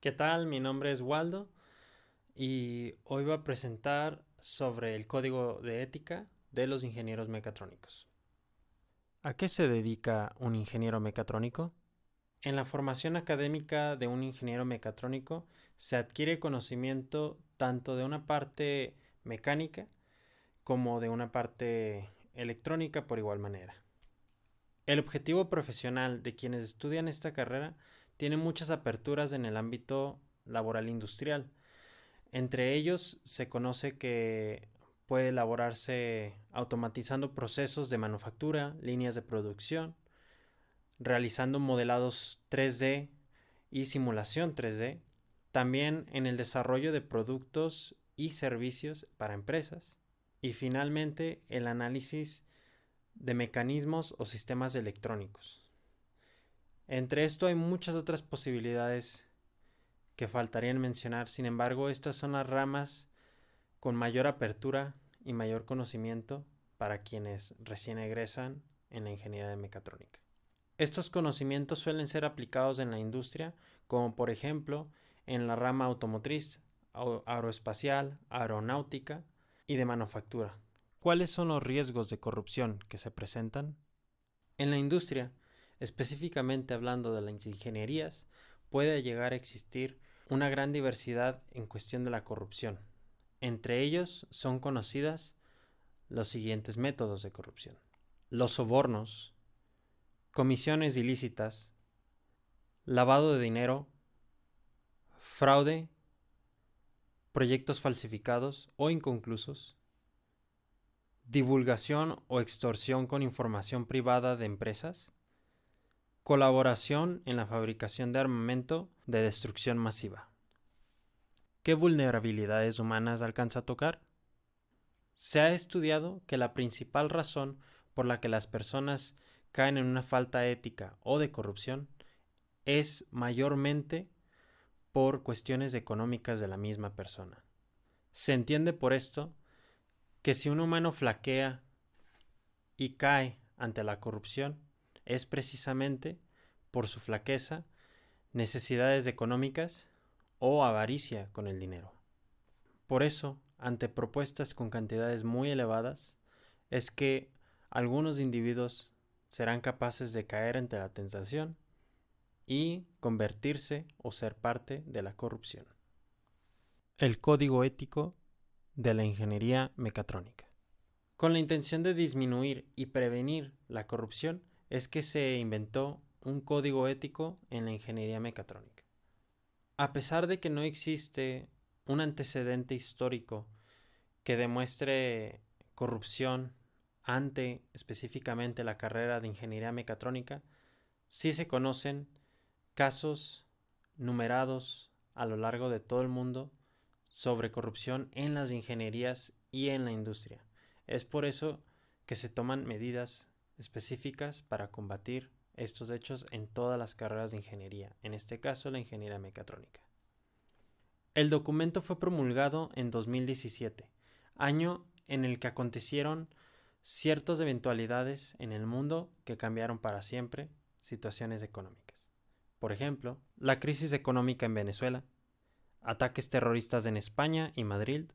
¿Qué tal? Mi nombre es Waldo y hoy voy a presentar sobre el código de ética de los ingenieros mecatrónicos. ¿A qué se dedica un ingeniero mecatrónico? En la formación académica de un ingeniero mecatrónico se adquiere conocimiento tanto de una parte mecánica como de una parte electrónica por igual manera. El objetivo profesional de quienes estudian esta carrera tiene muchas aperturas en el ámbito laboral industrial. Entre ellos se conoce que puede elaborarse automatizando procesos de manufactura, líneas de producción, realizando modelados 3D y simulación 3D, también en el desarrollo de productos y servicios para empresas, y finalmente el análisis de mecanismos o sistemas electrónicos. Entre esto hay muchas otras posibilidades que faltarían mencionar, sin embargo, estas son las ramas con mayor apertura y mayor conocimiento para quienes recién egresan en la ingeniería de mecatrónica. Estos conocimientos suelen ser aplicados en la industria, como por ejemplo en la rama automotriz, aeroespacial, aeronáutica y de manufactura. ¿Cuáles son los riesgos de corrupción que se presentan? En la industria, específicamente hablando de las ingenierías, puede llegar a existir una gran diversidad en cuestión de la corrupción. Entre ellos son conocidas los siguientes métodos de corrupción: los sobornos, comisiones ilícitas, lavado de dinero, fraude, proyectos falsificados o inconclusos, divulgación o extorsión con información privada de empresas, colaboración en la fabricación de armamento de destrucción masiva. ¿Qué vulnerabilidades humanas alcanza a tocar? Se ha estudiado que la principal razón por la que las personas caen en una falta ética o de corrupción es mayormente por cuestiones económicas de la misma persona. Se entiende por esto que si un humano flaquea y cae ante la corrupción es precisamente por su flaqueza, necesidades económicas o avaricia con el dinero. Por eso, ante propuestas con cantidades muy elevadas, es que algunos individuos serán capaces de caer ante la tentación y convertirse o ser parte de la corrupción. El código ético de la ingeniería mecatrónica. Con la intención de disminuir y prevenir la corrupción es que se inventó un código ético en la ingeniería mecatrónica. A pesar de que no existe un antecedente histórico que demuestre corrupción ante específicamente la carrera de ingeniería mecatrónica, sí se conocen casos numerados a lo largo de todo el mundo sobre corrupción en las ingenierías y en la industria. Es por eso que se toman medidas específicas para combatir estos hechos en todas las carreras de ingeniería, en este caso la ingeniería mecatrónica. El documento fue promulgado en 2017, año en el que acontecieron ciertas eventualidades en el mundo que cambiaron para siempre situaciones económicas. Por ejemplo, la crisis económica en Venezuela, ataques terroristas en España y Madrid,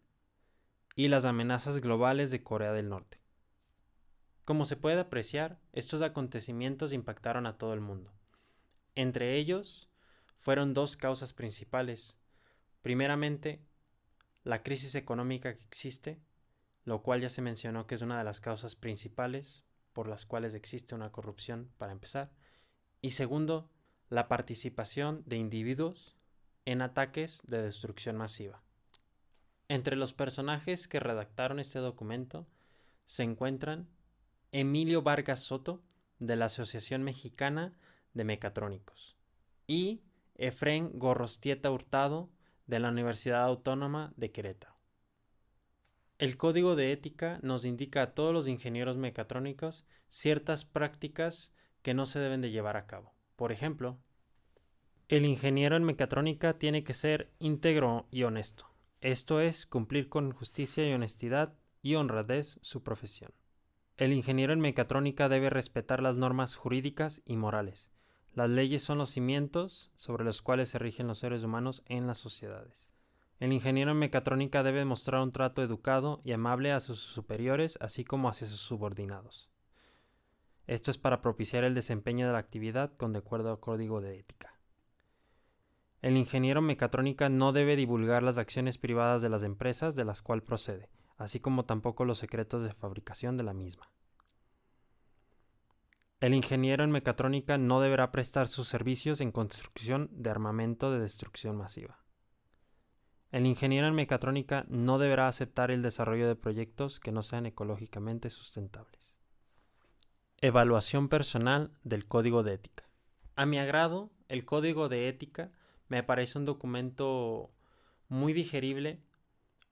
y las amenazas globales de Corea del Norte. Como se puede apreciar, estos acontecimientos impactaron a todo el mundo. Entre ellos, fueron dos causas principales. Primeramente, la crisis económica que existe, lo cual ya se mencionó que es una de las causas principales por las cuales existe una corrupción para empezar. Y segundo, la participación de individuos en ataques de destrucción masiva. Entre los personajes que redactaron este documento se encuentran Emilio Vargas Soto, de la Asociación Mexicana de Mecatrónicos, y Efrén Gorrostieta Hurtado, de la Universidad Autónoma de Querétaro. El código de ética nos indica a todos los ingenieros mecatrónicos ciertas prácticas que no se deben de llevar a cabo. Por ejemplo, el ingeniero en mecatrónica tiene que ser íntegro y honesto. Esto es, cumplir con justicia y honestidad y honradez su profesión. El ingeniero en mecatrónica debe respetar las normas jurídicas y morales, Las leyes son los cimientos sobre los cuales se rigen los seres humanos en las sociedades. El ingeniero en mecatrónica debe mostrar un trato educado y amable hacia sus superiores, así como hacia sus subordinados. Esto es para propiciar el desempeño de la actividad con de acuerdo al código de ética. El ingeniero en mecatrónica no debe divulgar las acciones privadas de las empresas de las cuales procede, así como tampoco los secretos de fabricación de la misma. El ingeniero en mecatrónica no deberá prestar sus servicios en construcción de armamento de destrucción masiva. El ingeniero en mecatrónica no deberá aceptar el desarrollo de proyectos que no sean ecológicamente sustentables. Evaluación personal del Código de Ética. A mi agrado, el Código de Ética me parece un documento muy digerible,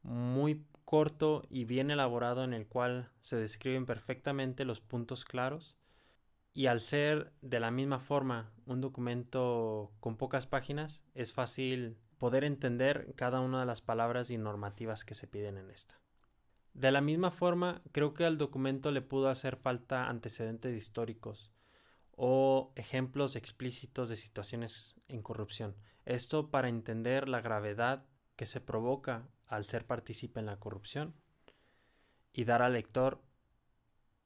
muy corto y bien elaborado, en el cual se describen perfectamente los puntos claros, y al ser de la misma forma un documento con pocas páginas, es fácil poder entender cada una de las palabras y normativas que se piden en esta. De la misma forma, creo que al documento le pudo hacer falta antecedentes históricos o ejemplos explícitos de situaciones en corrupción. Esto para entender la gravedad que se provoca al ser partícipe en la corrupción y dar al lector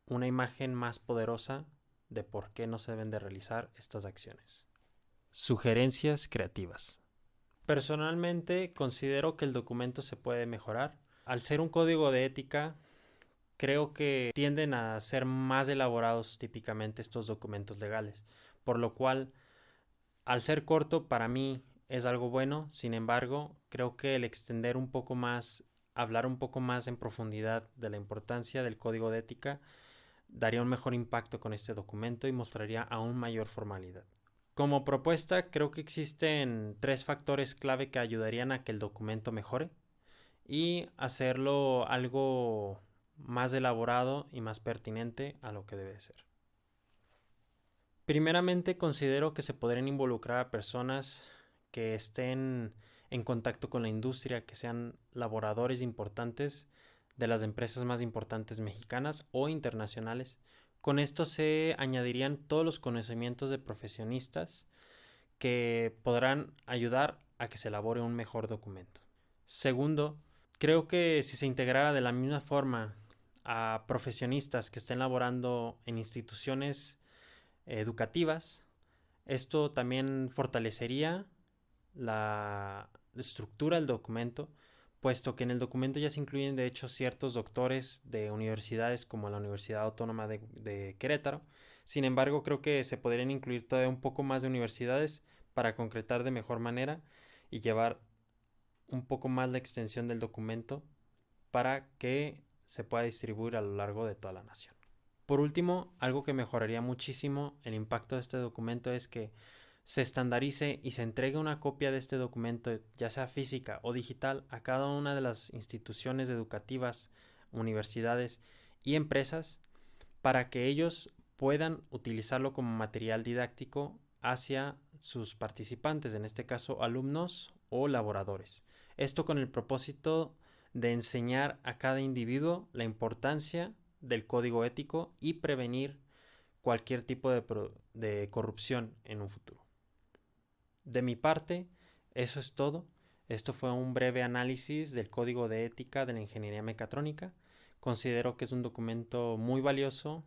una imagen más poderosa de por qué no se deben de realizar estas acciones. Sugerencias creativas. Personalmente considero que el documento se puede mejorar. Al ser un código de ética, creo que tienden a ser más elaborados típicamente estos documentos legales, por lo cual, al ser corto, para mí es algo bueno. Sin embargo, creo que el extender un poco más, hablar un poco más en profundidad de la importancia del código de ética, daría un mejor impacto con este documento y mostraría aún mayor formalidad. Como propuesta, creo que existen 3 factores clave que ayudarían a que el documento mejore y hacerlo algo más elaborado y más pertinente a lo que debe ser. Primeramente, considero que se podrían involucrar a personas que estén en contacto con la industria, que sean laboradores importantes de las empresas más importantes mexicanas o internacionales. Con esto se añadirían todos los conocimientos de profesionistas que podrán ayudar a que se elabore un mejor documento. Segundo, creo que si se integrara de la misma forma a profesionistas que estén laborando en instituciones educativas, esto también fortalecería la estructura del documento, puesto que en el documento ya se incluyen de hecho ciertos doctores de universidades como la Universidad Autónoma de Querétaro. Sin embargo, creo que se podrían incluir todavía un poco más de universidades para concretar de mejor manera y llevar un poco más la extensión del documento para que se pueda distribuir a lo largo de toda la nación. Por último, algo que mejoraría muchísimo el impacto de este documento es que se estandarice y se entregue una copia de este documento, ya sea física o digital, a cada una de las instituciones educativas, universidades y empresas, para que ellos puedan utilizarlo como material didáctico hacia sus participantes, en este caso alumnos o laboradores. Esto con el propósito de enseñar a cada individuo la importancia del código ético y prevenir cualquier tipo de corrupción en un futuro. De mi parte, eso es todo. Esto fue un breve análisis del código de ética de la ingeniería mecatrónica. Considero que es un documento muy valioso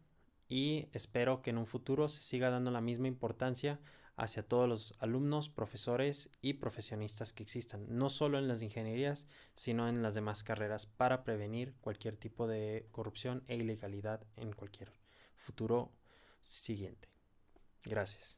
y espero que en un futuro se siga dando la misma importancia hacia todos los alumnos, profesores y profesionistas que existan, no solo en las ingenierías, sino en las demás carreras, para prevenir cualquier tipo de corrupción e ilegalidad en cualquier futuro siguiente. Gracias.